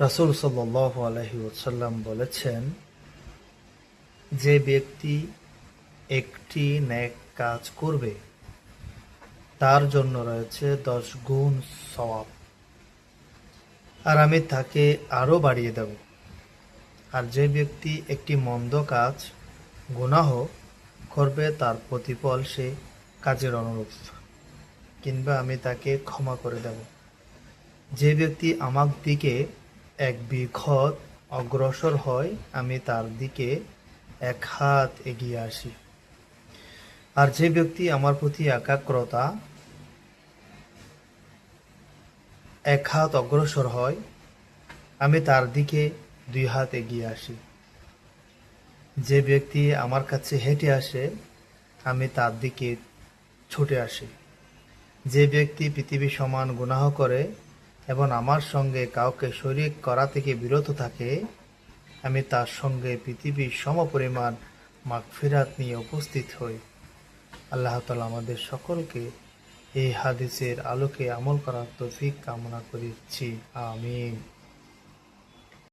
রাসূল সাল্লাল্লাহু আলাইহি ওয়াসাল্লাম বলেছেন, যে ব্যক্তি একটি নেক কাজ করবে তার জন্য রয়েছে 10 গুণ সওয়াব, আর আমি তাকে আরো বাড়িয়ে দেব। আর যে ব্যক্তি একটি মন্দ কাজ গুনাহ করবে তার প্রতিফল সে কাজের অনুরূপ, কিংবা আমি তাকে ক্ষমা করে দেব। যে ব্যক্তি আমার দিকে 1 বিঘত অগ্রসর হয় আমি তার দিকে 1 হাত এগিয়ে আসি। আর যে ব্যক্তি আমার প্রতি একাগ্রতা 1 হাত অগ্রসর হয় আমি তার দিকে 2 হাত এগিয়ে আসি। যে ব্যক্তি আমার কাছে হেঁটে আসে আমি তার দিকে ছুটে আসি। যে ব্যক্তি পৃথিবী সমান গুনাহ করে এবং আমার সঙ্গে কাউকে শরীক করা থেকে বিরত থাকে আমি তার সঙ্গে পৃথিবীর সমপরিমাণ মাগফিরাত নিয়ে উপস্থিত হই। আল্লাহ তাআলা আমাদের সকলকে এই হাদিসের আলোকে আমল করার তৌফিক কামনা করছি। আমিন।